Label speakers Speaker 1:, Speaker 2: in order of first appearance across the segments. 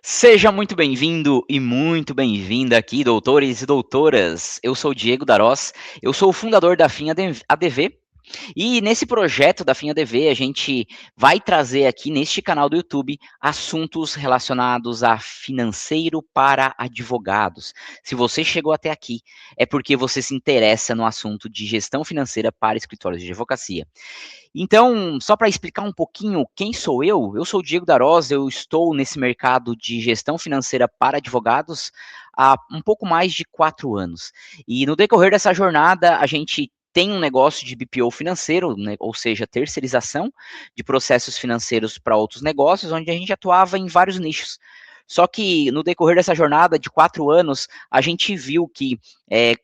Speaker 1: Seja muito bem-vindo e muito bem-vinda aqui, doutores e doutoras. Eu sou o Diego Darós, eu sou o fundador da FIM ADV, e nesse projeto da FIM ADV a gente vai trazer aqui neste canal do YouTube assuntos relacionados a financeiro para advogados. Se você chegou até aqui, é porque você se interessa no assunto de gestão financeira para escritórios de advocacia. Então, só para explicar um pouquinho quem sou eu sou o Diego Darós, eu estou nesse mercado de gestão financeira para advogados há um pouco mais de 4 anos. E no decorrer dessa jornada, a gente tem um negócio de BPO financeiro, né, ou seja, terceirização de processos financeiros para outros negócios, onde a gente atuava em vários nichos. Só que no decorrer dessa jornada de 4 anos, a gente viu que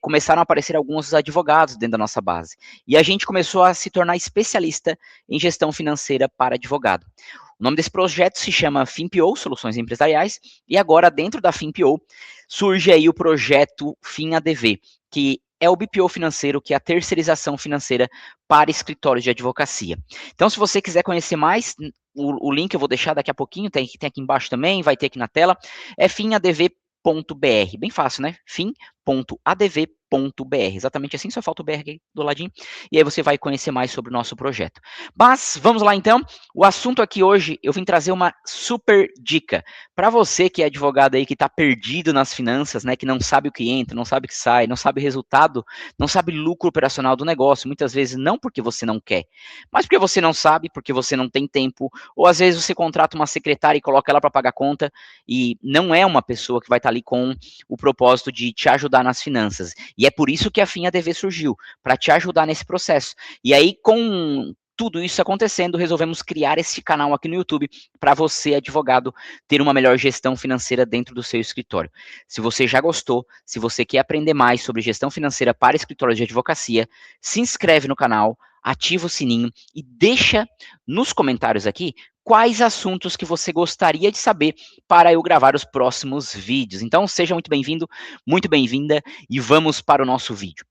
Speaker 1: começaram a aparecer alguns advogados dentro da nossa base. E a gente começou a se tornar especialista em gestão financeira para advogado. O nome desse projeto se chama FinPO, Soluções Empresariais, e agora dentro da FinPO surge aí o projeto FinADV, que é o BPO financeiro, que é a terceirização financeira para escritórios de advocacia. Então, se você quiser conhecer mais, o link eu vou deixar daqui a pouquinho, tem aqui embaixo também, vai ter aqui na tela, é finadv.br, bem fácil, né? Fim.adv.br, exatamente assim, só falta o BR aqui do ladinho, e aí você vai conhecer mais sobre o nosso projeto. Mas, vamos lá então, o assunto aqui hoje, eu vim trazer uma super dica, para você que é advogado aí, que está perdido nas finanças, né, que não sabe o que entra, não sabe o que sai, não sabe o resultado, não sabe lucro operacional do negócio, muitas vezes não porque você não quer, mas porque você não sabe, porque você não tem tempo, ou às vezes você contrata uma secretária e coloca ela para pagar conta, e não é uma pessoa que vai estar ali com o propósito de te ajudar nas finanças. E é por isso que a FinADV surgiu, para te ajudar nesse processo. E aí, com tudo isso acontecendo, resolvemos criar esse canal aqui no YouTube para você, advogado, ter uma melhor gestão financeira dentro do seu escritório. Se você já gostou, se você quer aprender mais sobre gestão financeira para escritórios de advocacia, se inscreve no canal, ativa o sininho e deixa nos comentários aqui quais assuntos que você gostaria de saber para eu gravar os próximos vídeos. Então, seja muito bem-vindo, muito bem-vinda e vamos para o nosso vídeo.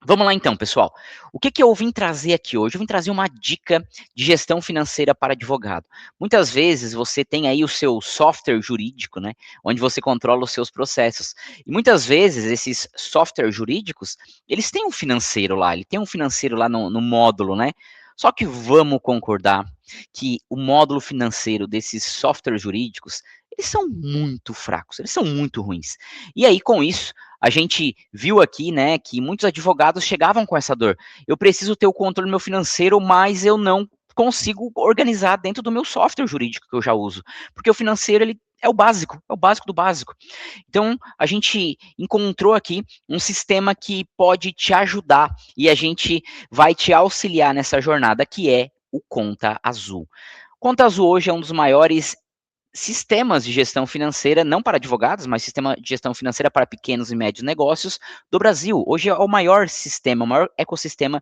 Speaker 1: Vamos lá então, pessoal. O que eu vim trazer aqui hoje? Eu vim trazer uma dica de gestão financeira para advogado. Muitas vezes você tem aí o seu software jurídico, né, onde você controla os seus processos. E muitas vezes esses softwares jurídicos, eles têm um financeiro lá, ele tem um financeiro lá no módulo, né? Só que vamos concordar que o módulo financeiro desses softwares jurídicos, eles são muito fracos, eles são muito ruins. E aí, com isso, a gente viu aqui, né, que muitos advogados chegavam com essa dor. Eu preciso ter o controle do meu financeiro, mas eu não consigo organizar dentro do meu software jurídico que eu já uso, porque o financeiro ele é o básico do básico. Então, a gente encontrou aqui um sistema que pode te ajudar e a gente vai te auxiliar nessa jornada, que é o Conta Azul. Conta Azul hoje é um dos maiores sistemas de gestão financeira, não para advogados, mas sistema de gestão financeira para pequenos e médios negócios do Brasil. Hoje é o maior sistema, o maior ecossistema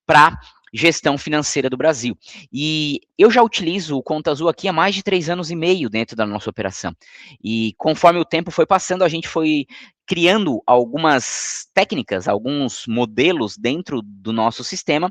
Speaker 1: para gestão financeira do Brasil. E eu já utilizo o Conta Azul aqui há mais de 3 anos e meio dentro da nossa operação. E conforme o tempo foi passando, a gente foi criando algumas técnicas, alguns modelos dentro do nosso sistema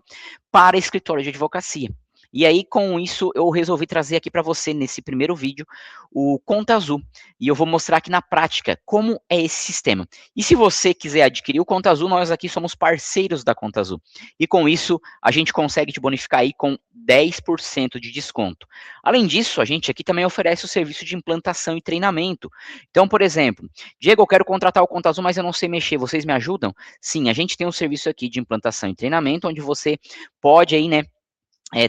Speaker 1: para escritório de advocacia. E aí, com isso, eu resolvi trazer aqui para você, nesse primeiro vídeo, o Conta Azul. E eu vou mostrar aqui na prática como é esse sistema. E se você quiser adquirir o Conta Azul, nós aqui somos parceiros da Conta Azul. E com isso, a gente consegue te bonificar aí com 10% de desconto. Além disso, a gente aqui também oferece o serviço de implantação e treinamento. Então, por exemplo, Diego, eu quero contratar o Conta Azul, mas eu não sei mexer, vocês me ajudam? Sim, a gente tem um serviço aqui de implantação e treinamento, onde você pode aí, né,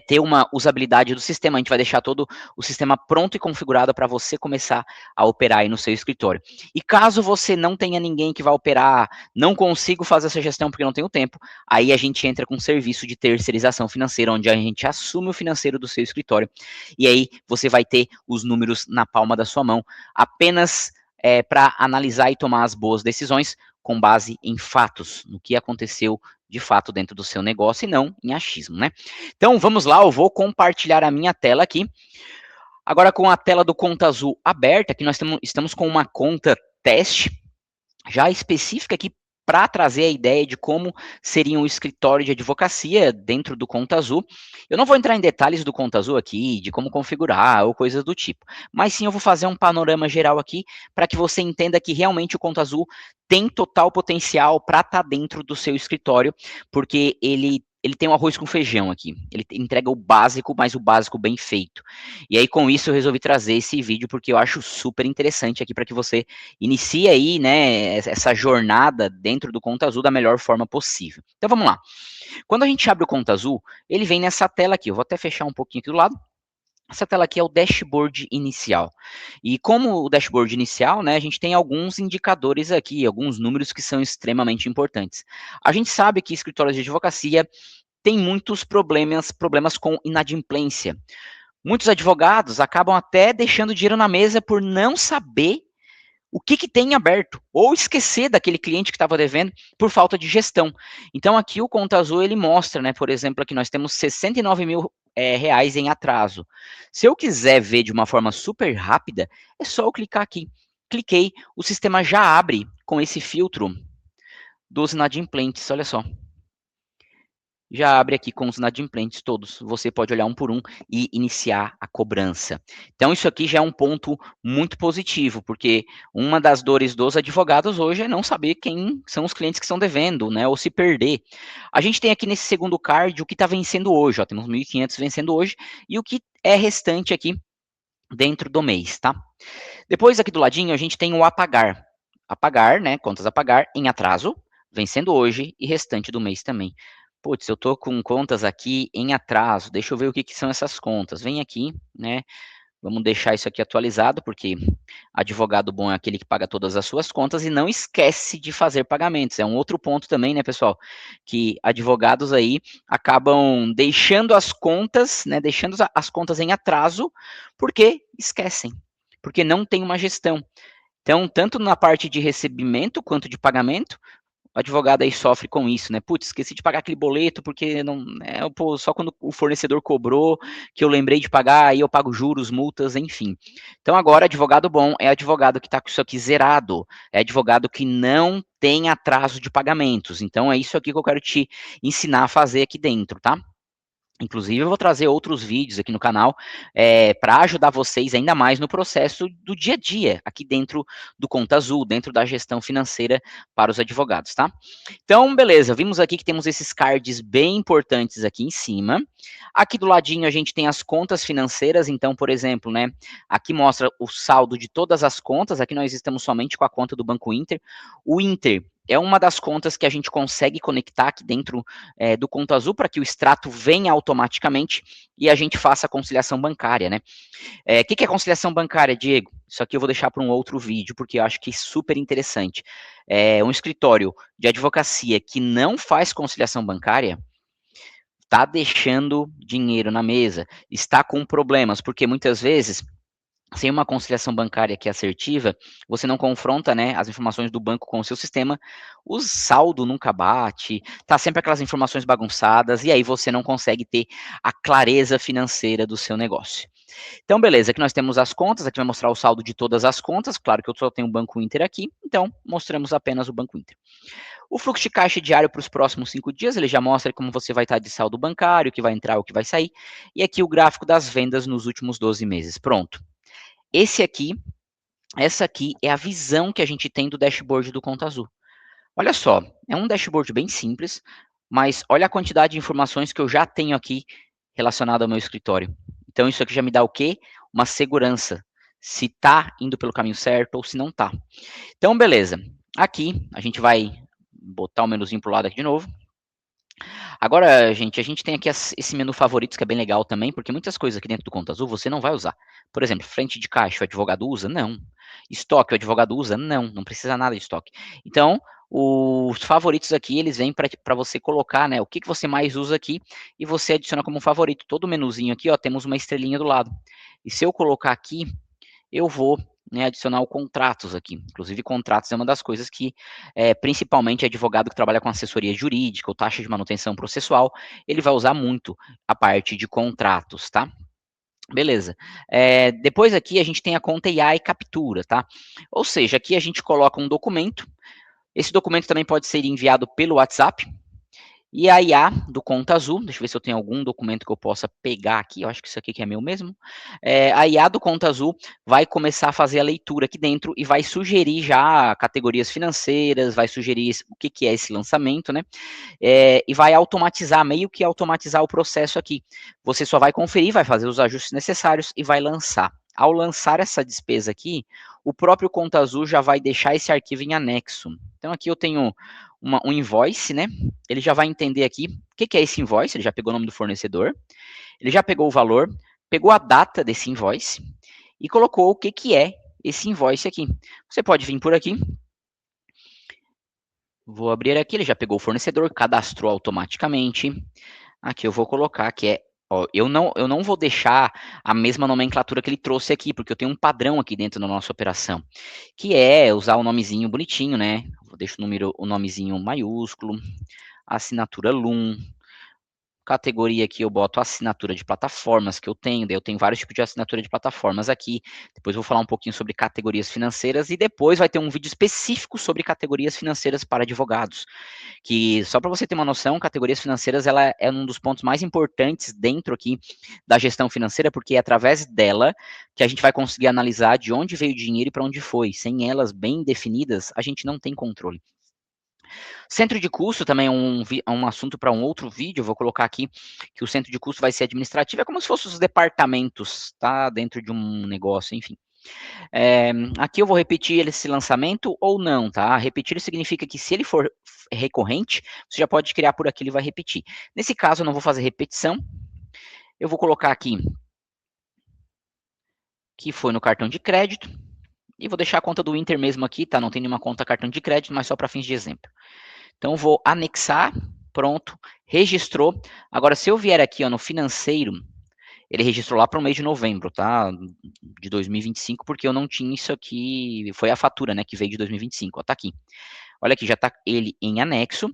Speaker 1: ter uma usabilidade do sistema. A gente vai deixar todo o sistema pronto e configurado para você começar a operar aí no seu escritório. E caso você não tenha ninguém que vai operar, não consigo fazer essa gestão porque não tenho tempo, aí a gente entra com um serviço de terceirização financeira, onde a gente assume o financeiro do seu escritório. E aí você vai ter os números na palma da sua mão, apenas para analisar e tomar as boas decisões com base em fatos, no que aconteceu de fato dentro do seu negócio e não em achismo, né? Então vamos lá, eu vou compartilhar a minha tela aqui. Agora com a tela do Conta Azul aberta, que nós estamos com uma conta teste já específica aqui para trazer a ideia de como seria um escritório de advocacia dentro do Conta Azul. Eu não vou entrar em detalhes do Conta Azul aqui, de como configurar ou coisas do tipo, mas sim eu vou fazer um panorama geral aqui para que você entenda que realmente o Conta Azul tem total potencial para estar dentro do seu escritório, porque ele tem um arroz com feijão aqui. Ele entrega o básico, mas o básico bem feito. E aí, com isso, eu resolvi trazer esse vídeo, porque eu acho super interessante aqui para que você inicie aí, né, essa jornada dentro do Conta Azul da melhor forma possível. Então, vamos lá. Quando a gente abre o Conta Azul, ele vem nessa tela aqui. Eu vou até fechar um pouquinho aqui do lado. Essa tela aqui é o dashboard inicial. E como o dashboard inicial, né, a gente tem alguns indicadores aqui, alguns números que são extremamente importantes. A gente sabe que escritórios de advocacia têm muitos problemas com inadimplência. Muitos advogados acabam até deixando dinheiro na mesa por não saber o que tem aberto, ou esquecer daquele cliente que estava devendo por falta de gestão. Então, aqui o Conta Azul, ele mostra, né, por exemplo, aqui nós temos 69 mil reais em atraso. Se eu quiser ver de uma forma super rápida, é só eu clicar aqui. Cliquei, o sistema já abre com esse filtro dos inadimplentes, olha só. Já abre aqui com os inadimplentes todos. Você pode olhar um por um e iniciar a cobrança. Então, isso aqui já é um ponto muito positivo, porque uma das dores dos advogados hoje é não saber quem são os clientes que estão devendo, né? Ou se perder. A gente tem aqui nesse segundo card o que está vencendo hoje. Ó, temos 1.500 vencendo hoje e o que é restante aqui dentro do mês, tá? Depois aqui do ladinho a gente tem o apagar. Apagar, né? Contas a pagar em atraso, vencendo hoje e restante do mês também. Putz, eu tô com contas aqui em atraso, deixa eu ver o que são essas contas. Vem aqui, né? Vamos deixar isso aqui atualizado, porque advogado bom é aquele que paga todas as suas contas e não esquece de fazer pagamentos. É um outro ponto também, né, pessoal? Que advogados aí acabam deixando as contas, né? Deixando as contas em atraso, porque esquecem, porque não tem uma gestão. Então, tanto na parte de recebimento quanto de pagamento, o advogado aí sofre com isso, né? Putz, esqueci de pagar aquele boleto porque não, pô, só quando o fornecedor cobrou que eu lembrei de pagar, aí eu pago juros, multas, enfim. Então agora advogado bom é advogado que está com isso aqui zerado, é advogado que não tem atraso de pagamentos. Então é isso aqui que eu quero te ensinar a fazer aqui dentro, tá? Inclusive, eu vou trazer outros vídeos aqui no canal para ajudar vocês ainda mais no processo do dia a dia, aqui dentro do Conta Azul, dentro da gestão financeira para os advogados, tá? Então, beleza, vimos aqui que temos esses cards bem importantes aqui em cima. Aqui do ladinho a gente tem as contas financeiras, então, por exemplo, né, aqui mostra o saldo de todas as contas, aqui nós estamos somente com a conta do Banco Inter. O Inter é uma das contas que a gente consegue conectar aqui dentro do Conta Azul para que o extrato venha automaticamente e a gente faça a conciliação bancária, né? O que é conciliação bancária, Diego? Isso aqui eu vou deixar para um outro vídeo, porque eu acho que é super interessante. Um escritório de advocacia que não faz conciliação bancária está deixando dinheiro na mesa, está com problemas, porque muitas vezes sem uma conciliação bancária que é assertiva, você não confronta, né, as informações do banco com o seu sistema, o saldo nunca bate, tá sempre aquelas informações bagunçadas, e aí você não consegue ter a clareza financeira do seu negócio. Então, beleza, aqui nós temos as contas, aqui vai mostrar o saldo de todas as contas, claro que eu só tenho o Banco Inter aqui, então mostramos apenas o Banco Inter. O fluxo de caixa diário para os próximos 5 dias, ele já mostra como você vai estar de saldo bancário, o que vai entrar, o que vai sair, e aqui o gráfico das vendas nos últimos 12 meses. Pronto. Essa aqui é a visão que a gente tem do dashboard do Conta Azul. Olha só, é um dashboard bem simples, mas olha a quantidade de informações que eu já tenho aqui relacionado ao meu escritório. Então isso aqui já me dá o quê? Uma segurança, se está indo pelo caminho certo ou se não está. Então beleza, aqui a gente vai botar o menuzinho para o lado aqui de novo. Agora, gente, a gente tem aqui esse menu favoritos que é bem legal também, porque muitas coisas aqui dentro do Conta Azul você não vai usar. Por exemplo, frente de caixa, o advogado usa? Não. Estoque, o advogado usa? Não, não precisa nada de estoque. Então, os favoritos aqui, eles vêm para você colocar, né, o que você mais usa aqui, e você adiciona como favorito. Todo o menuzinho aqui, ó, temos uma estrelinha do lado. E se eu colocar aqui, eu vou, né, adicionar o contratos aqui. Inclusive, contratos é uma das coisas que, principalmente advogado que trabalha com assessoria jurídica ou taxa de manutenção processual, ele vai usar muito a parte de contratos, tá? Beleza. Depois aqui a gente tem a conta IA e captura, tá? Ou seja, aqui a gente coloca um documento Esse documento também pode ser enviado pelo WhatsApp. E a IA do Conta Azul, deixa eu ver se eu tenho algum documento que eu possa pegar aqui, eu acho que isso aqui que é meu mesmo. A IA do Conta Azul vai começar a fazer a leitura aqui dentro e vai sugerir já categorias financeiras, vai sugerir o que, que é esse lançamento, né? E vai automatizar, meio que automatizar o processo aqui. Você só vai conferir, vai fazer os ajustes necessários e vai lançar. Ao lançar essa despesa aqui, o próprio Conta Azul já vai deixar esse arquivo em anexo. Então aqui eu tenho um invoice, né? Ele já vai entender aqui o que, que é esse invoice, ele já pegou o nome do fornecedor, ele já pegou o valor, pegou a data desse invoice e colocou o que, que é esse invoice aqui. Você pode vir por aqui, vou abrir aqui, ele já pegou o fornecedor, cadastrou automaticamente. Aqui eu vou colocar que é, ó, eu não vou deixar a mesma nomenclatura que ele trouxe aqui, porque eu tenho um padrão aqui dentro da nossa operação, que é usar o nomezinho bonitinho, né? Eu deixo o nomezinho maiúsculo, assinatura LUM, categoria aqui eu boto assinatura de plataformas que eu tenho, daí eu tenho vários tipos de assinatura de plataformas aqui, depois eu vou falar um pouquinho sobre categorias financeiras e depois vai ter um vídeo específico sobre categorias financeiras para advogados, que só para você ter uma noção, categorias financeiras ela é um dos pontos mais importantes dentro aqui da gestão financeira, porque é através dela que a gente vai conseguir analisar de onde veio o dinheiro e para onde foi, sem elas bem definidas, a gente não tem controle. Centro de custo também é um assunto para um outro vídeo, eu vou colocar aqui que o centro de custo vai ser administrativo, é como se fossem os departamentos, tá? Dentro de um negócio, enfim. Aqui eu vou repetir esse lançamento ou não, tá? Repetir significa que se ele for recorrente, você já pode criar por aqui, ele vai repetir. Nesse caso, eu não vou fazer repetição, eu vou colocar aqui que foi no cartão de crédito, e vou deixar a conta do Inter mesmo aqui, tá? Não tem nenhuma conta cartão de crédito, mas só para fins de exemplo. Então, vou anexar, pronto, registrou. Agora, se eu vier aqui ó, no financeiro, ele registrou lá para o mês de novembro, tá? De 2025, porque eu não tinha isso aqui, foi a fatura, né, que veio de 2025, ó, tá aqui. Olha aqui, já está ele em anexo,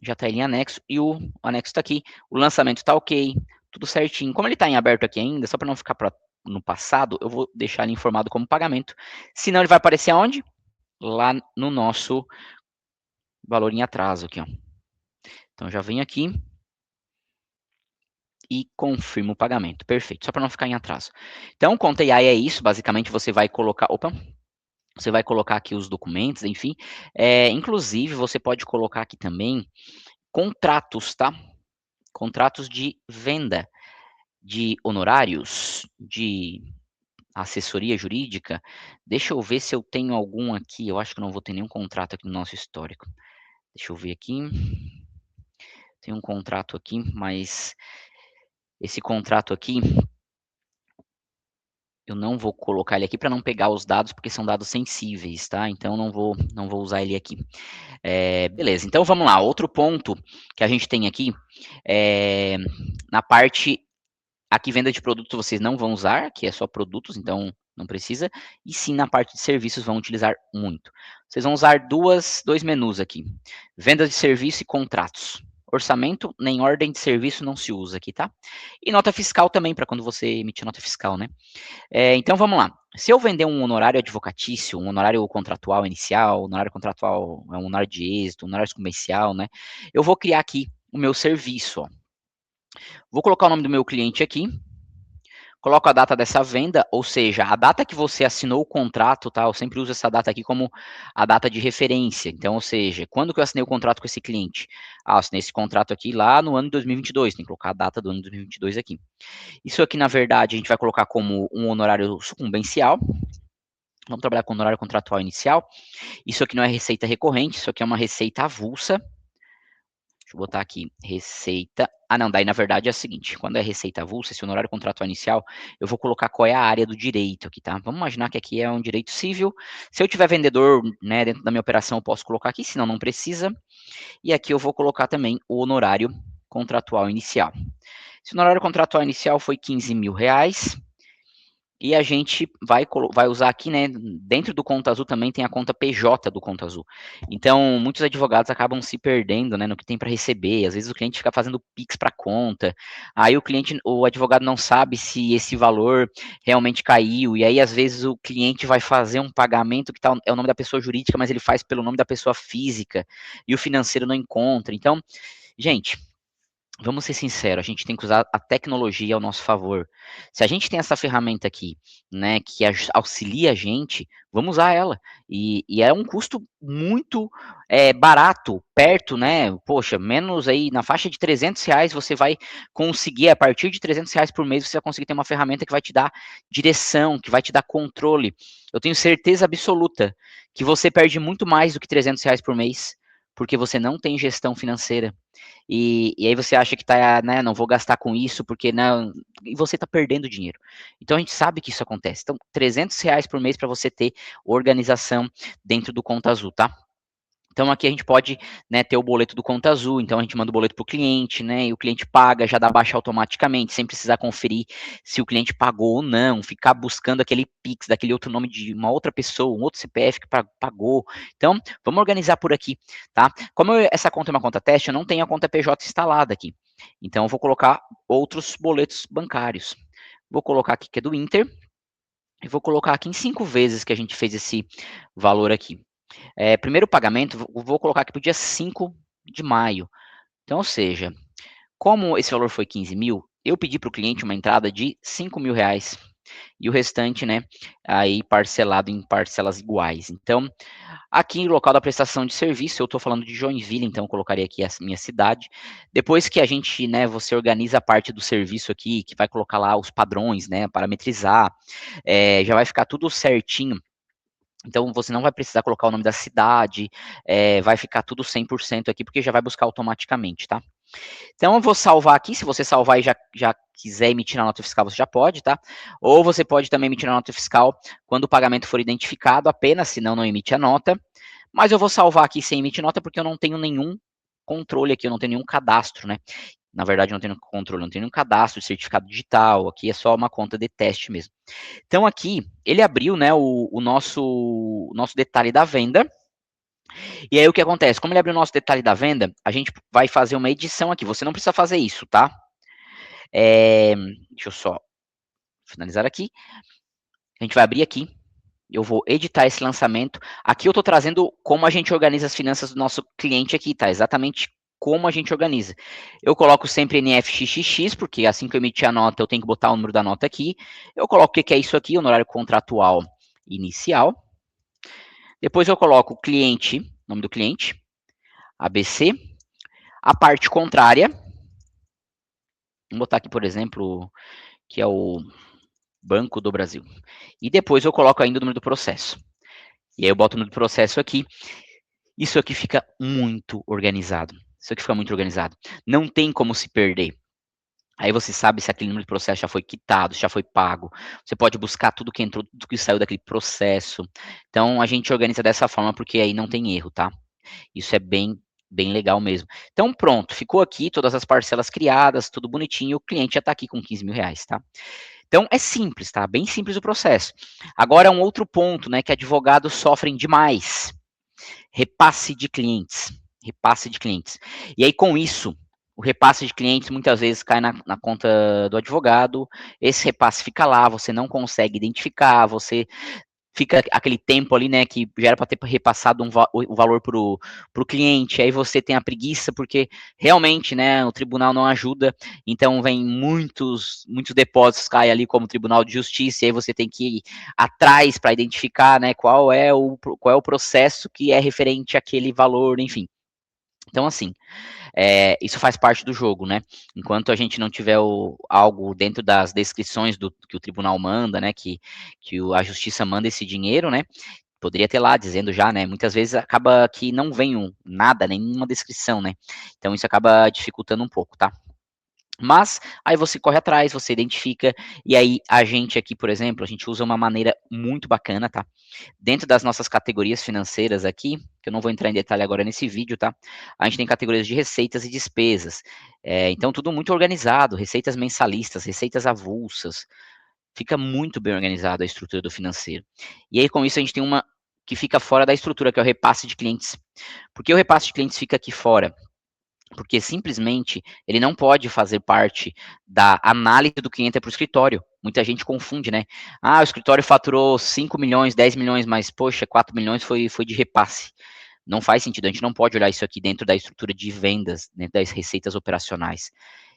Speaker 1: já está ele em anexo, e o anexo está aqui, o lançamento está ok, tudo certinho. Como ele está em aberto aqui ainda, só para não ficar no passado, eu vou deixar ele informado como pagamento, senão ele vai aparecer aonde? Lá no nosso valor em atraso aqui, ó. Então, já venho aqui e confirmo o pagamento. Perfeito, só para não ficar em atraso. Então, conta AI é isso, basicamente você vai colocar, você vai colocar aqui os documentos, enfim. Inclusive, você pode colocar aqui também contratos, tá? Contratos de venda, de honorários, de assessoria jurídica. Deixa eu ver se eu tenho algum aqui. Eu acho que não vou ter nenhum contrato aqui no nosso histórico. Deixa eu ver aqui. Tem um contrato aqui, mas esse contrato aqui eu não vou colocar ele aqui para não pegar os dados, porque são dados sensíveis, tá? Então não vou usar ele aqui. Beleza, então vamos lá. Outro ponto que a gente tem aqui, na parte aqui venda de produtos vocês não vão usar, que é só produtos, então não precisa, e sim na parte de serviços vão utilizar muito. Vocês vão usar dois menus aqui, venda de serviço e contratos. Orçamento, nem ordem de serviço não se usa aqui, tá? E nota fiscal também, para quando você emitir nota fiscal, né? Então vamos lá. Se eu vender um honorário advocatício, um honorário contratual inicial, honorário contratual é um honorário de êxito, um honorário comercial, né? Eu vou criar aqui o meu serviço. Ó. Vou colocar o nome do meu cliente aqui. Coloco a data dessa venda, ou seja, a data que você assinou o contrato, tá? Eu sempre uso essa data aqui como a data de referência. Então, ou seja, quando que eu assinei o contrato com esse cliente? Eu assinei esse contrato aqui lá no ano de 2022. Tem que colocar a data do ano de 2022 aqui. Isso aqui, na verdade, a gente vai colocar como um honorário sucumbencial. Vamos trabalhar com honorário contratual inicial. Isso aqui não é receita recorrente, isso aqui é uma receita avulsa. Deixa eu botar aqui, receita. Ah, não, daí na verdade é o seguinte: quando é receita avulsa, esse honorário contratual inicial, eu vou colocar qual é a área do direito aqui, tá? Vamos imaginar que aqui é um direito civil. Se eu tiver vendedor, né, dentro da minha operação, eu posso colocar aqui, senão não precisa. E aqui eu vou colocar também o honorário contratual inicial. Se o honorário contratual inicial foi R$ 15.000, e a gente vai usar aqui, né, dentro do Conta Azul também tem a conta PJ do Conta Azul. Então, muitos advogados acabam se perdendo, né, no que tem para receber. Às vezes o cliente fica fazendo Pix para conta, aí o advogado não sabe se esse valor realmente caiu, e aí às vezes o cliente vai fazer um pagamento que é o nome da pessoa jurídica, mas ele faz pelo nome da pessoa física, e o financeiro não encontra. Então, gente, vamos ser sinceros, a gente tem que usar a tecnologia ao nosso favor. Se a gente tem essa ferramenta aqui, né, que auxilia a gente, vamos usar ela. E é um custo muito barato, perto, né? Poxa, menos aí na faixa de R$ 300 você vai conseguir, a partir de R$ 300 por mês, você vai conseguir ter uma ferramenta que vai te dar direção, que vai te dar controle. Eu tenho certeza absoluta que você perde muito mais do que R$ 300 por mês, porque você não tem gestão financeira. E aí você acha que tá, né, não vou gastar com isso, porque não, e você tá perdendo dinheiro. Então a gente sabe que isso acontece. Então, R$ 300 por mês para você ter organização dentro do Conta Azul, tá? Então aqui a gente pode, né, ter o boleto do Conta Azul, então a gente manda o boleto para o cliente, né, e o cliente paga, já dá baixa automaticamente, sem precisar conferir se o cliente pagou ou não, ficar buscando aquele Pix, daquele outro nome de uma outra pessoa, um outro CPF que pagou. Então, vamos organizar por aqui, tá? Como essa conta é uma conta teste, eu não tenho a conta PJ instalada aqui. Então eu vou colocar outros boletos bancários. Vou colocar aqui que é do Inter, e vou colocar aqui em 5 vezes que a gente fez esse valor aqui. Primeiro pagamento, vou colocar aqui para o dia 5 de maio. Então, ou seja, como esse valor foi 15 mil, eu pedi para o cliente uma entrada de R$ 5.000 e o restante, né, aí parcelado em parcelas iguais. Então, aqui no local da prestação de serviço, eu estou falando de Joinville, então eu colocaria aqui a minha cidade. Depois que a gente, né, você organiza a parte do serviço aqui, que vai colocar lá os padrões, né, parametrizar, já vai ficar tudo certinho. Então você não vai precisar colocar o nome da cidade, vai ficar tudo 100% aqui, porque já vai buscar automaticamente, tá? Então eu vou salvar aqui, se você salvar e já quiser emitir a nota fiscal, você já pode, tá? Ou você pode também emitir a nota fiscal quando o pagamento for identificado apenas, senão não emite a nota. Mas eu vou salvar aqui sem emitir nota, porque eu não tenho nenhum controle aqui, eu não tenho nenhum cadastro, né? Na verdade, eu não tenho controle, não tenho nenhum cadastro de certificado digital, aqui é só uma conta de teste mesmo. Então aqui, ele abriu, né, o nosso detalhe da venda, e aí o que acontece? Como ele abriu o nosso detalhe da venda, a gente vai fazer uma edição aqui, você não precisa fazer isso, tá? Deixa eu só finalizar aqui, a gente vai abrir aqui, eu vou editar esse lançamento, aqui eu estou trazendo como a gente organiza as finanças do nosso cliente aqui, tá? Exatamente como a gente organiza. Eu coloco sempre NFXXX, porque assim que eu emitir a nota, eu tenho que botar o número da nota aqui. Eu coloco o que é isso aqui, honorário contratual inicial. Depois eu coloco o cliente, nome do cliente, ABC. A parte contrária, vamos botar aqui, por exemplo, que é o Banco do Brasil. E depois eu coloco ainda o número do processo. E aí eu boto o número do processo aqui. Isso aqui fica muito organizado. Isso aqui fica muito organizado. Não tem como se perder. Aí você sabe se aquele número de processo já foi quitado, se já foi pago. Você pode buscar tudo que entrou, tudo que saiu daquele processo. Então a gente organiza dessa forma porque aí não tem erro, tá? Isso é bem legal mesmo. Então pronto, ficou aqui todas as parcelas criadas, tudo bonitinho, o cliente já está aqui com R$ 15.000, tá? Então é simples, tá? Bem simples o processo. Agora um outro ponto, né, que advogados sofrem demais, repasse de clientes, repasse de clientes. E aí com isso, o repasse de clientes muitas vezes cai na conta do advogado, esse repasse fica lá, você não consegue identificar, você fica aquele tempo ali, né, que já era para ter repassado o valor para o cliente, aí você tem a preguiça, porque realmente, né, o tribunal não ajuda, então vem muitos depósitos caem ali como Tribunal de Justiça, e aí você tem que ir atrás para identificar, né, qual é o processo que é referente àquele valor, enfim. Então, assim, isso faz parte do jogo, né? Enquanto a gente não tiver algo dentro das descrições do que o tribunal manda, né? Que a justiça manda esse dinheiro, né? Poderia ter lá dizendo já, né? Muitas vezes acaba que não vem nada, nenhuma descrição, né? Então isso acaba dificultando um pouco, tá? Mas aí você corre atrás, você identifica, e aí a gente aqui, por exemplo, a gente usa uma maneira muito bacana, tá? Dentro das nossas categorias financeiras aqui, que eu não vou entrar em detalhe agora nesse vídeo, tá? A gente tem categorias de receitas e despesas. Então, tudo muito organizado, receitas mensalistas, receitas avulsas, Fica muito bem organizado a estrutura do financeiro. E aí, com isso, a gente tem uma que fica fora da estrutura, que é o repasse de clientes. Por que o repasse de clientes fica aqui fora? Porque simplesmente ele não pode fazer parte da análise do que entra para o escritório. Muita gente confunde, né? Ah, o escritório faturou 5 milhões, 10 milhões, mas poxa, 4 milhões foi de repasse. Não faz sentido, a gente não pode olhar isso aqui dentro da estrutura de vendas, dentro das receitas operacionais.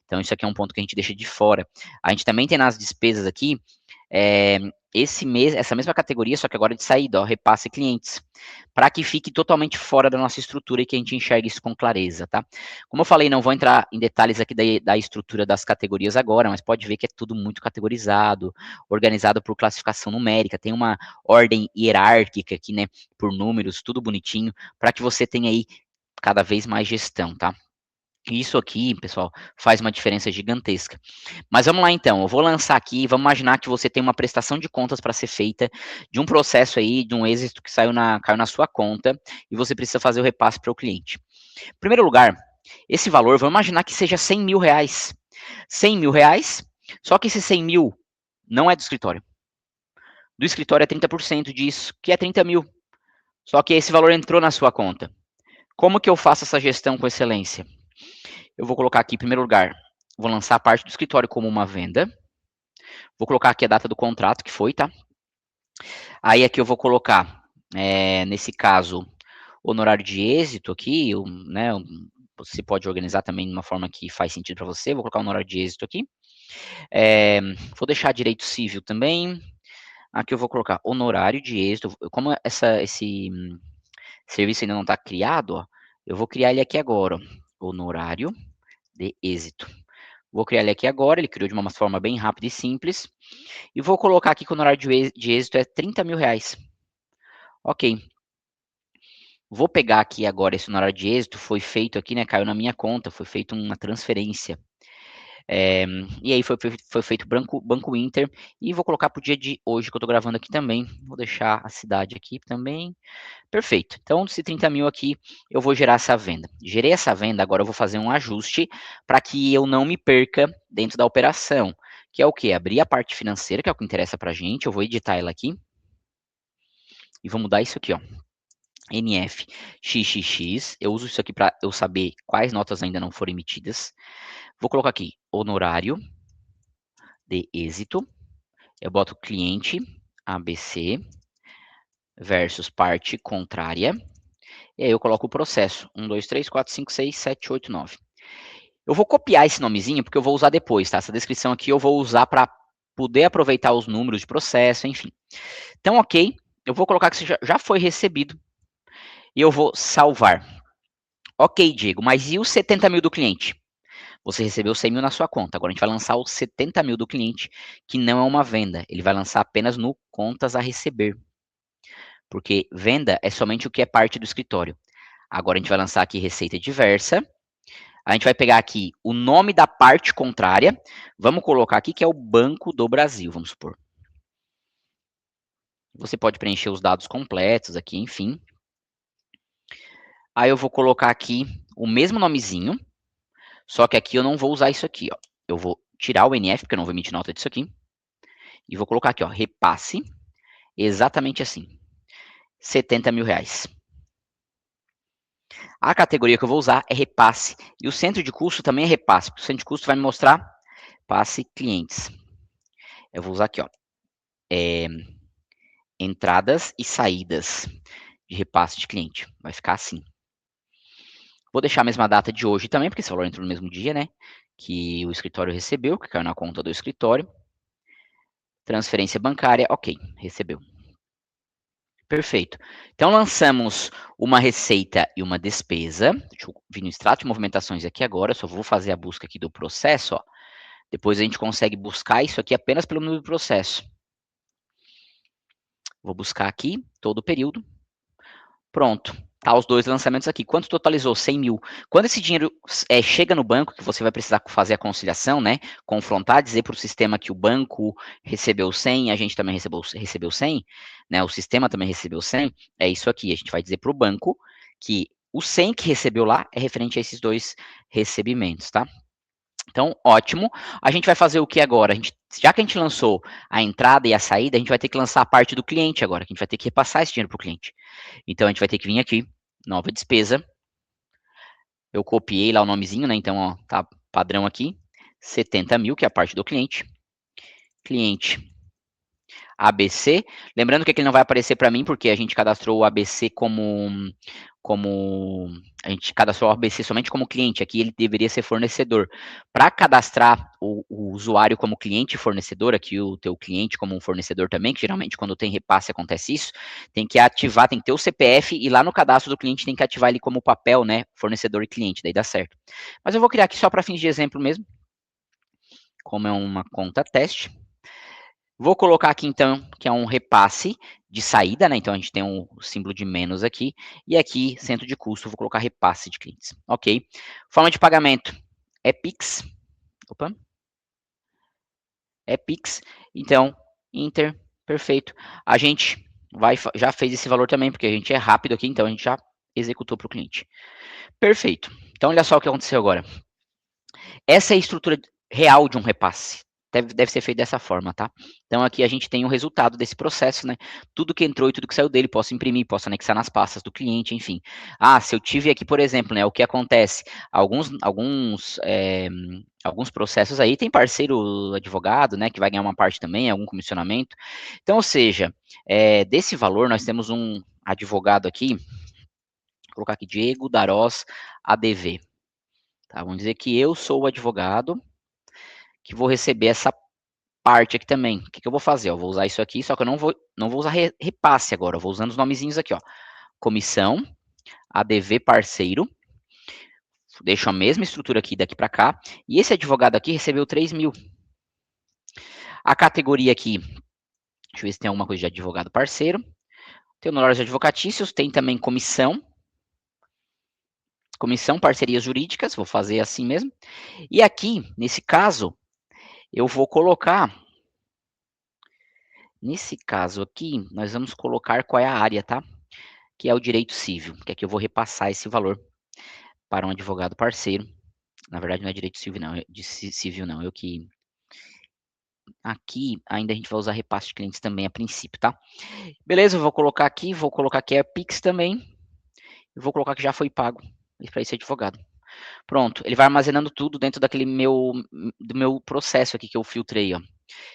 Speaker 1: Então, isso aqui é um ponto que a gente deixa de fora. A gente também tem nas despesas aqui, essa mesma categoria, só que agora de saída, ó, repasse clientes, para que fique totalmente fora da nossa estrutura e que a gente enxergue isso com clareza, tá? Como eu falei, não vou entrar em detalhes aqui da estrutura das categorias agora, mas pode ver que é tudo muito categorizado, organizado por classificação numérica, tem uma ordem hierárquica aqui, né, por números, tudo bonitinho, para que você tenha aí cada vez mais gestão, tá? Isso aqui, pessoal, faz uma diferença gigantesca. Mas vamos lá então, eu vou lançar aqui, vamos imaginar que você tem uma prestação de contas para ser feita de um processo aí, de um êxito que caiu na sua conta e você precisa fazer o repasse para o cliente. Em primeiro lugar, esse valor, vamos imaginar que seja 100 mil reais. 100 mil reais, só que esse 100 mil não é do escritório. Do escritório é 30% disso, que é 30 mil. Só que esse valor entrou na sua conta. Como que eu faço essa gestão com excelência? Eu vou colocar aqui, em primeiro lugar, vou lançar a parte do escritório como uma venda. Vou colocar aqui a data do contrato, que foi, tá? Aí aqui eu vou colocar, nesse caso, honorário de êxito aqui, né? Você pode organizar também de uma forma que faz sentido para você. Vou colocar o honorário de êxito aqui. Vou deixar direito civil também. Aqui eu vou colocar honorário de êxito. Como esse serviço ainda não está criado, ó, eu vou criar ele aqui agora. Ó, honorário de êxito. Vou criar ele aqui agora, ele criou de uma forma bem rápida e simples. E vou colocar aqui que o honorário de êxito é 30 mil reais. Ok. Vou pegar aqui agora esse honorário de êxito, foi feito aqui, né, caiu na minha conta, foi feita uma transferência. E aí foi feito Banco Inter, e vou colocar para o dia de hoje, que eu estou gravando aqui também. Vou deixar a cidade aqui também. Perfeito. Então, se 30 mil aqui, eu vou gerar essa venda. Gerei essa venda, agora eu vou fazer um ajuste para que eu não me perca dentro da operação. Que é o quê? Abrir a parte financeira, que é o que interessa para a gente. Eu vou editar ela aqui. E vou mudar isso aqui, ó. NF XXX. Eu uso isso aqui para eu saber quais notas ainda não foram emitidas. Vou colocar aqui honorário de êxito. Eu boto cliente ABC versus parte contrária. E aí eu coloco o processo. 1, 2, 3, 4, 5, 6, 7, 8, 9. Eu vou copiar esse nomezinho porque eu vou usar depois, tá? Essa descrição aqui eu vou usar para poder aproveitar os números de processo, enfim. Então, ok. Eu vou colocar que isso já foi recebido. E eu vou salvar. Ok, Diego, mas e os 70 mil do cliente? Você recebeu 100 mil na sua conta. Agora a gente vai lançar os 70 mil do cliente, que não é uma venda. Ele vai lançar apenas no contas a receber. Porque venda é somente o que é parte do escritório. Agora a gente vai lançar aqui receita diversa. A gente vai pegar aqui o nome da parte contrária. Vamos colocar aqui que é o Banco do Brasil, vamos supor. Você pode preencher os dados completos aqui, enfim. Aí eu vou colocar aqui o mesmo nomezinho, só que aqui eu não vou usar isso aqui, ó. Eu vou tirar o NF, porque eu não vou emitir nota disso aqui. E vou colocar aqui, ó, repasse, exatamente assim. 70 mil reais. A categoria que eu vou usar é repasse. E o centro de custo também é repasse. O centro de custo vai me mostrar passe clientes. Eu vou usar aqui, ó. Entradas e saídas de repasse de cliente. Vai ficar assim. Vou deixar a mesma data de hoje também, porque esse valor entrou no mesmo dia, né? Que o escritório recebeu, que caiu na conta do escritório. Transferência bancária, ok, recebeu. Perfeito. Então, lançamos uma receita e uma despesa. Deixa eu vir no extrato de movimentações aqui agora. Só vou fazer a busca aqui do processo. Ó. Depois a gente consegue buscar isso aqui apenas pelo número do processo. Vou buscar aqui todo o período. Pronto. Tá os dois lançamentos aqui. Quanto totalizou? 100 mil. Quando esse dinheiro chega no banco, que você vai precisar fazer a conciliação, né? Confrontar, dizer para o sistema que o banco recebeu 100, a gente também recebeu 100, né? O sistema também recebeu 100. É isso aqui. A gente vai dizer para o banco que o 100 que recebeu lá é referente a esses dois recebimentos, tá? Então, ótimo. A gente vai fazer o que agora? Já que a gente lançou a entrada e a saída, a gente vai ter que lançar a parte do cliente agora, que a gente vai ter que repassar esse dinheiro para o cliente. Então, a gente vai ter que vir aqui, nova despesa. Eu copiei lá o nomezinho, né? Então, ó, tá padrão aqui, 70 mil, que é a parte do cliente. Cliente ABC. Lembrando que aqui não vai aparecer para mim, porque a gente cadastrou o ABC como a gente cadastrou o ABC somente como cliente, aqui ele deveria ser fornecedor. Para cadastrar o usuário como cliente e fornecedor, aqui o teu cliente como um fornecedor também, que geralmente quando tem repasse acontece isso, tem que ativar, tem que ter o CPF e lá no cadastro do cliente tem que ativar ele como papel, né, fornecedor e cliente, daí dá certo. Mas eu vou criar aqui só para fins de exemplo mesmo, como é uma conta teste. Vou colocar aqui então, que é um repasse de saída, né? Então a gente tem um símbolo de menos aqui, e aqui, centro de custo, vou colocar repasse de clientes. Ok. Forma de pagamento é Pix. Opa. É Pix. Então, Inter, perfeito. A gente já fez esse valor também, porque a gente é rápido aqui, então a gente já executou para o cliente. Perfeito. Então, olha só o que aconteceu agora. Essa é a estrutura real de um repasse. Deve ser feito dessa forma, tá? Então aqui a gente tem o resultado desse processo, né? Tudo que entrou e tudo que saiu dele, posso imprimir, posso anexar nas pastas do cliente, enfim. Ah, se eu tive aqui, por exemplo, né? O que acontece? Alguns processos aí tem parceiro advogado, né? Que vai ganhar uma parte também, algum comissionamento. Então, ou seja, desse valor nós temos um advogado aqui, vou colocar aqui Diego Darós ADV. Tá? Vamos dizer que eu sou o advogado que vou receber essa parte aqui também. O que, que eu vou fazer? Eu vou usar isso aqui, só que eu não vou usar repasse agora. Eu vou usando os nomezinhos aqui, ó. Comissão, ADV parceiro. Deixo a mesma estrutura aqui daqui para cá. E esse advogado aqui recebeu 3 mil. A categoria aqui, deixa eu ver se tem alguma coisa de advogado parceiro. Tem honorários advocatícios, tem também comissão. Comissão, parcerias jurídicas, vou fazer assim mesmo. E aqui, nesse caso, eu vou colocar. Nesse caso aqui, nós vamos colocar qual é a área, tá? Que é o direito civil, que aqui eu vou repassar esse valor para um advogado parceiro. Na verdade, não é direito civil, não, civil não, eu que... Aqui, ainda a gente vai usar repasse de clientes também a princípio, tá? Beleza, eu vou colocar que é Pix também, e vou colocar que já foi pago para esse advogado. Pronto, ele vai armazenando tudo dentro do meu processo aqui que eu filtrei, ó.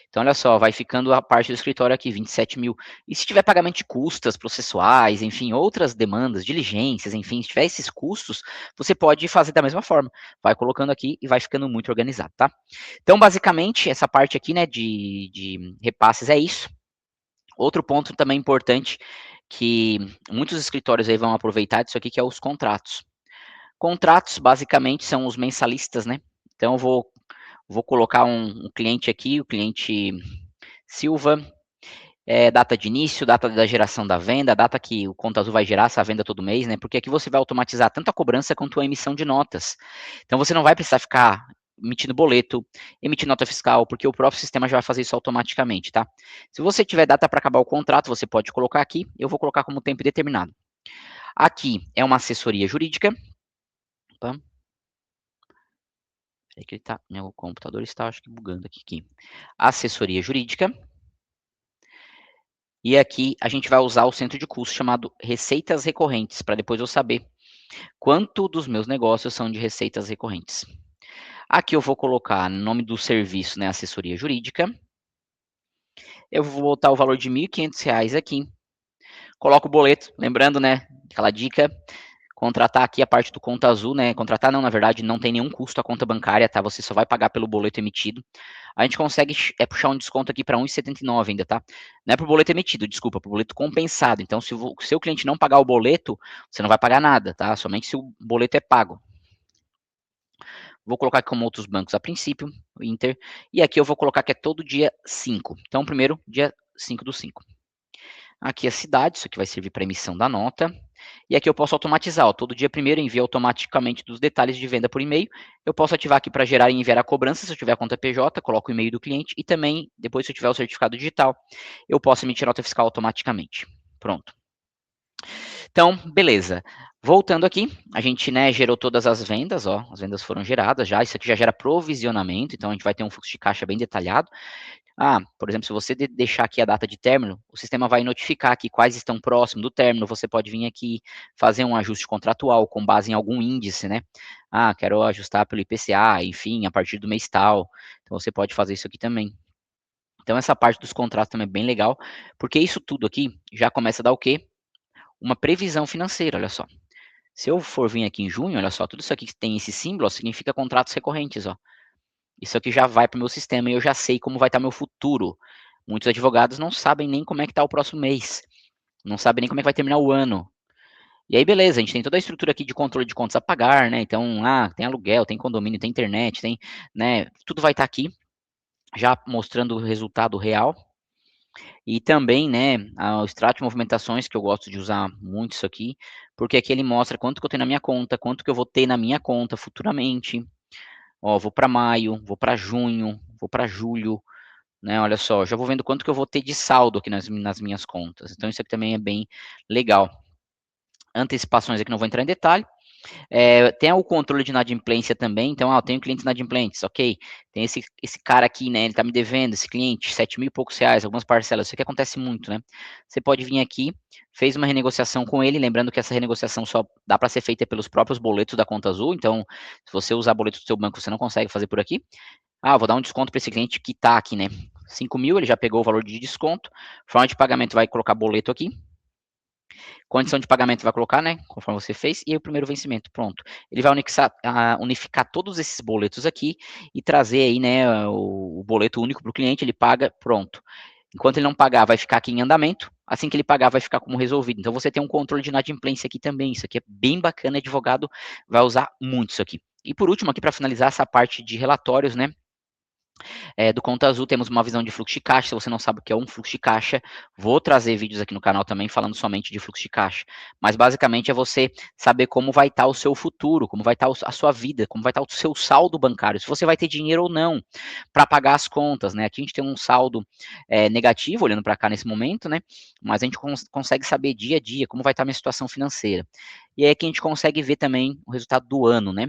Speaker 1: Então, olha só, vai ficando a parte do escritório aqui, 27 mil. E se tiver pagamento de custas processuais, enfim, outras demandas, diligências, enfim, se tiver esses custos, você pode fazer da mesma forma. Vai colocando aqui e vai ficando muito organizado, tá? Então, basicamente, essa parte aqui, né, de repasses é isso. Outro ponto também importante que muitos escritórios aí vão aproveitar disso aqui, que é os contratos. Contratos, basicamente, são os mensalistas, né? Então, eu vou colocar um cliente aqui, o cliente Silva, data de início, data da geração da venda, data que o Conta Azul vai gerar essa venda todo mês, né? Porque aqui você vai automatizar tanto a cobrança quanto a emissão de notas. Então você não vai precisar ficar emitindo boleto, emitir nota fiscal, porque o próprio sistema já vai fazer isso automaticamente, tá? Se você tiver data para acabar o contrato, você pode colocar aqui, eu vou colocar como tempo determinado. Aqui é uma assessoria jurídica. Opa. É que ele tá, meu computador está, acho que bugando aqui. Assessoria jurídica. E aqui a gente vai usar o centro de custo chamado receitas recorrentes, para depois eu saber quanto dos meus negócios são de receitas recorrentes. Aqui eu vou colocar no nome do serviço, né, assessoria jurídica. Eu vou botar o valor de R$ 1.500 aqui. Coloco o boleto, lembrando, né, aquela dica, contratar aqui a parte do Conta Azul, né, contratar não, na verdade, não tem nenhum custo a conta bancária, tá, você só vai pagar pelo boleto emitido. A gente consegue puxar um desconto aqui para R$ 1,79 ainda, tá? Não é para o boleto emitido, desculpa, para o boleto compensado. Então, se o seu cliente não pagar o boleto, você não vai pagar nada, tá? Somente se o boleto é pago. Vou colocar aqui como outros bancos a princípio, o Inter, e aqui eu vou colocar que é todo dia 5. Então, primeiro, dia 5/5. Aqui a cidade, isso aqui vai servir para emissão da nota. E aqui eu posso automatizar, ó, todo dia primeiro envia automaticamente dos detalhes de venda por e-mail. Eu posso ativar aqui para gerar e enviar a cobrança, se eu tiver a conta PJ, coloco o e-mail do cliente e também, depois se eu tiver o certificado digital, eu posso emitir nota fiscal automaticamente. Pronto. Então, beleza. Voltando aqui, a gente, né, gerou todas as vendas, ó, as vendas foram geradas já, isso aqui já gera provisionamento, então a gente vai ter um fluxo de caixa bem detalhado. Ah, por exemplo, se você deixar aqui a data de término, o sistema vai notificar aqui quais estão próximos do término, você pode vir aqui fazer um ajuste contratual com base em algum índice, né? Ah, quero ajustar pelo IPCA, enfim, a partir do mês tal. Então você pode fazer isso aqui também. Então essa parte dos contratos também é bem legal, porque isso tudo aqui já começa a dar o quê? Uma previsão financeira, olha só. Se eu for vir aqui em junho, olha só, tudo isso aqui que tem esse símbolo, ó, significa contratos recorrentes, ó. Isso aqui já vai para o meu sistema e eu já sei como vai estar meu futuro. Muitos advogados não sabem nem como é que está o próximo mês, não sabem nem como é que vai terminar o ano. E aí, beleza, a gente tem toda a estrutura aqui de controle de contas a pagar, né? Então, tem aluguel, tem condomínio, tem internet, tem, né? Tudo vai estar aqui, já mostrando o resultado real. E também, né, o extrato de movimentações, que eu gosto de usar muito isso aqui, porque aqui ele mostra quanto que eu tenho na minha conta, quanto que eu vou ter na minha conta futuramente. Ó, vou para maio, vou para junho, vou para julho, né? Olha só, já vou vendo quanto que eu vou ter de saldo aqui nas minhas contas. Então isso aqui também é bem legal. Antecipações aqui não vou entrar em detalhe. Tem o controle de inadimplência também, então, eu tenho clientes inadimplentes, ok. Tem esse cara aqui, né, ele tá me devendo, esse cliente, 7 mil e poucos reais, algumas parcelas, isso aqui acontece muito, né. Você pode vir aqui, fez uma renegociação com ele, lembrando que essa renegociação só dá para ser feita pelos próprios boletos da conta azul, então, se você usar boleto do seu banco, você não consegue fazer por aqui. Ah, vou dar um desconto para esse cliente que tá aqui, né, 5 mil, ele já pegou o valor de desconto, forma de pagamento vai colocar boleto aqui, condição de pagamento vai colocar, né, conforme você fez, e aí o primeiro vencimento, pronto. Ele vai unificar todos esses boletos aqui e trazer aí, né, o boleto único para o cliente, ele paga, pronto. Enquanto ele não pagar, vai ficar aqui em andamento, assim que ele pagar, vai ficar como resolvido. Então você tem um controle de inadimplência aqui também, isso aqui é bem bacana, advogado vai usar muito isso aqui. E por último, aqui para finalizar essa parte de relatórios, né, do Conta Azul, temos uma visão de fluxo de caixa. Se você não sabe o que é um fluxo de caixa, vou trazer vídeos aqui no canal também falando somente de fluxo de caixa. Mas basicamente é você saber como vai estar o seu futuro, como vai estar a sua vida, como vai estar o seu saldo bancário, se você vai ter dinheiro ou não para pagar as contas, né? Aqui a gente tem um saldo negativo, olhando para cá nesse momento, né? Mas a gente consegue saber dia a dia como vai estar a minha situação financeira. E aí aqui a gente consegue ver também o resultado do ano, né?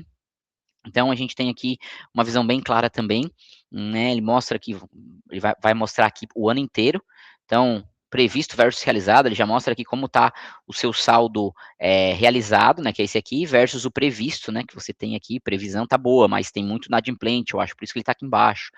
Speaker 1: Então a gente tem aqui uma visão bem clara também, né? Ele mostra aqui, ele vai mostrar aqui o ano inteiro. Então, previsto versus realizado, ele já mostra aqui como está o seu saldo realizado, né? Que é esse aqui, versus o previsto, né? Que você tem aqui, previsão tá boa, mas tem muito inadimplente, eu acho, por isso que ele está aqui embaixo.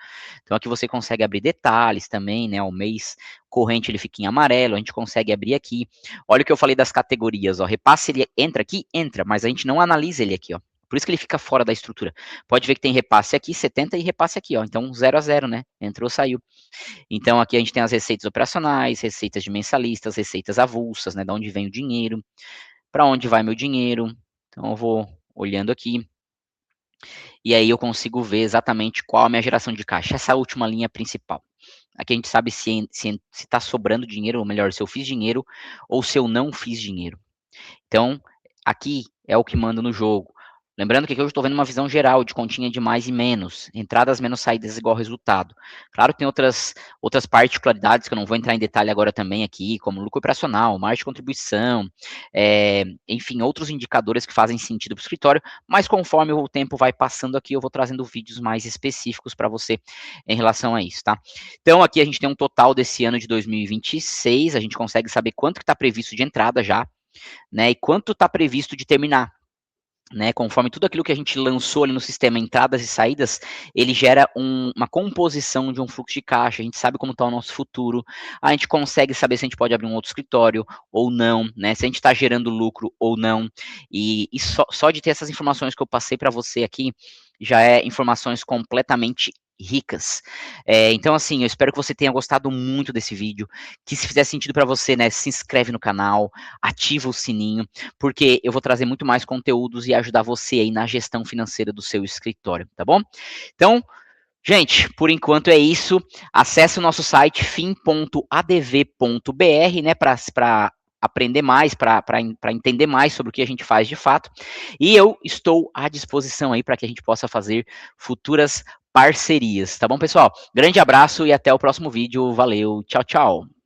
Speaker 1: Então aqui você consegue abrir detalhes também, né? O mês corrente ele fica em amarelo, a gente consegue abrir aqui. Olha o que eu falei das categorias, ó. Repasse ele entra aqui, entra, mas a gente não analisa ele aqui, ó. Por isso que ele fica fora da estrutura. Pode ver que tem repasse aqui, 70 e repasse aqui, ó. Então, 0 a 0, né? Entrou, saiu. Então, aqui a gente tem as receitas operacionais, receitas de mensalistas, receitas avulsas, né? De onde vem o dinheiro, para onde vai meu dinheiro. Então, eu vou olhando aqui. E aí eu consigo ver exatamente qual a minha geração de caixa. Essa última linha principal. Aqui a gente sabe se está sobrando dinheiro, ou melhor, se eu fiz dinheiro ou se eu não fiz dinheiro. Então, aqui é o que manda no jogo. Lembrando que aqui eu estou vendo uma visão geral de continha de mais e menos, entradas menos saídas igual resultado. Claro que tem outras particularidades que eu não vou entrar em detalhe agora também aqui, como lucro operacional, margem de contribuição, enfim, outros indicadores que fazem sentido para o escritório, mas conforme o tempo vai passando aqui, eu vou trazendo vídeos mais específicos para você em relação a isso, tá? Então, aqui a gente tem um total desse ano de 2026, a gente consegue saber quanto que está previsto de entrada já, né, e quanto está previsto de terminar, né, conforme tudo aquilo que a gente lançou ali no sistema, entradas e saídas, ele gera uma composição de um fluxo de caixa, a gente sabe como está o nosso futuro, a gente consegue saber se a gente pode abrir um outro escritório ou não, né, se a gente está gerando lucro ou não, e só de ter essas informações que eu passei para você aqui, já é informações completamente ricas. Então, assim, eu espero que você tenha gostado muito desse vídeo, que se fizer sentido para você, né, se inscreve no canal, ativa o sininho, porque eu vou trazer muito mais conteúdos e ajudar você aí na gestão financeira do seu escritório, tá bom? Então, gente, por enquanto é isso. Acesse o nosso site fim.adv.br, né, para aprender mais, para entender mais sobre o que a gente faz de fato. E eu estou à disposição aí para que a gente possa fazer futuras parcerias, tá bom, pessoal? Grande abraço e até o próximo vídeo. Valeu, tchau, tchau.